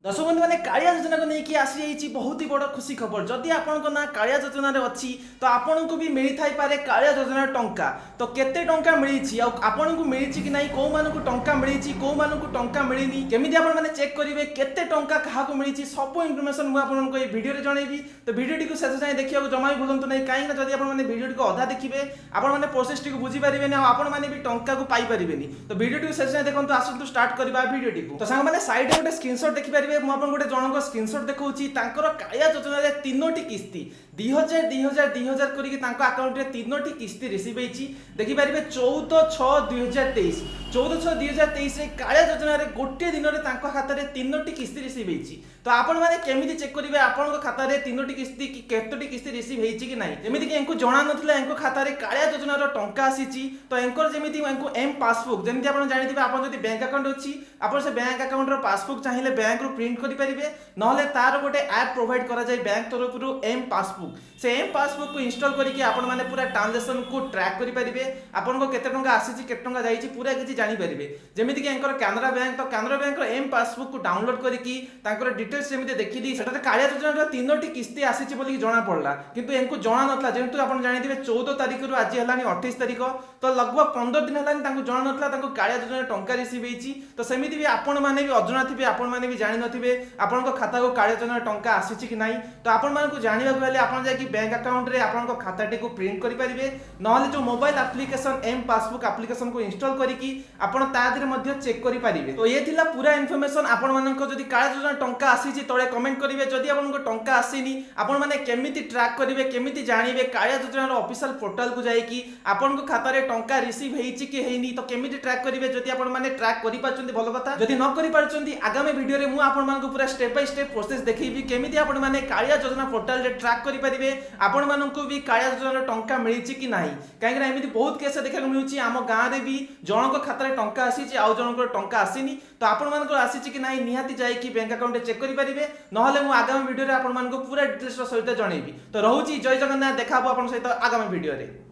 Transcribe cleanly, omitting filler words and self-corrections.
दर्शक बंधु मैंने कालिया योजना को लेकिन आसी जाइए बहुत ही बड़ खुशी खबर जदि आपण ना कालिया योजना अच्छी तो आपन को भी मिल थाई पारे कालिया योजना टंका तो केते टंका मिली आपन को मिली कि नहीं कौ मान को टंका मिली कौ मान को टंका मिलनी केमी आपण मैंने चेक करेंगे केते टंका क्या मिली सब इनफर्मेशन मुझे आपको ये भिडियो जनइबी तो भिडियो को शेष जाए देखा जमा भी भूलु नहीं कहीं जब आप भिडियो को अधा देखिए आपने प्रोसेस टी बुझीपारे आपण मैंने भी टंका को पाइपर तो भिडियो टी शेष जाए देखो आसतु स्टार्ट करवा भिडियो टी तो सांग मैंने साइड गोटे स्क्रीनशॉट देखिपारे मुझे गोटे जनक स्क्रीनशॉट देखा कालिया योजना तीनोटी किस्ती 2000 2000 2000 करके अकाउंट में तीनोटी किस्ती रिसीव होती देखिपारे 14/6/2023 14/6/2023 कालिया योजना गोटे दिन में खाता में तीनोटी किस्ती रिसीव होती तो आपण मैंने केमी चेक करेंगे आपण खाता में तीनोटी किस्ती केतोटी किस्ती रिसीव होती कि नहीं जमीक इनको जना ना खाता में कालिया योजनार टंका आसी तो एंकर जमी एम पासबुक जमी आप जानते आप बैंक अकाउंट अच्छी आप से बैंक अकाउंट पासबुक चाहिए बैंक रू प्रिंट करेंगे ना तार गोटे ऐप प्रोवाइड करा जाए बैंक तरफ एम पासबुक से एम पासबुक को इंस्टॉल करके आपण माने पूरा ट्रांजैक्शन को ट्रैक करि परिबे आपण को केते टंका आसी केते टंका जाईची पूरा किछि जानि परिबे जेमिति कि एंकर कैनरा बैंक तो कैनरा बैंक रो एम पासबुक को डाउनलोड करके तांकर डिटेल्स जेमिति देखि दी सेटा कालिया योजना तीनोटी किस्ती आसीची बोली जणा पड़ला किंतु एंको जणा नथला जेंतु आपण जानिथिबे 14 तारिख रु आज हलानी 28 तारिख तो लगभग 15 दिन हलानी तांको जणा नथला तांको कालिया योजना टंका रिसीव हेची तो सेमिति भी आपण माने भी अजणा थिबे आपण माने भी जानि नथिबे आपण को खाता को कालिया योजना टंका आसीची कि नाही तो आपण मान को जानिबा को हेले आपण जाय कि बैंक अकाउंट रे आपण को खाता टी को प्रिंट करि परिबे नहले जो mobile application M passbook application को इंस्टॉल करिकी आपण तादरे मध्ये चेक करि परिबे तो ये थिला पूरा इन्फॉर्मेशन आपण मान को जदी कालिया योजना टंका आसीची तळे कमेंट करिवे जदी आपण को टंका आसीनी आपण माने केमिति ट्रैक करिवे केमिति जानिबे कालिया योजना रो ऑफिशियल पोर्टल को जाय कि आपण को खाता रे टंका रिसीव हेची कि हेनी तो केमिति ट्रैक करिवे जदी आपण माने ट्रैक करि पाछन्ती भलो कथा जदी न करि पाछन्ती आगामी वीडियो रे मु आपण मान को पूरा स्टेप बाय स्टेप प्रोसेस देखैबी केमिति आपण माने कालिया योजना पोर्टल रे ट्रैक करि परिबे आपण मान को भी कालिया योजना टंका मिली कि नहीं कहीं एमती बहुत केस देखा मिलूँ आम गाँव में भी जनक खाता टंका आसी आउ जनक टंका आसीनी तो आपण मान आसी कि नहीं निहाती जाइए बैंक अकाउंट चेक करेंगे ना आगामी वीडियो पूरा डिटेल्स सहित जनइबी तो रोची जय जगन्नाथ देखा आप सहित आगामी वीडियो रे।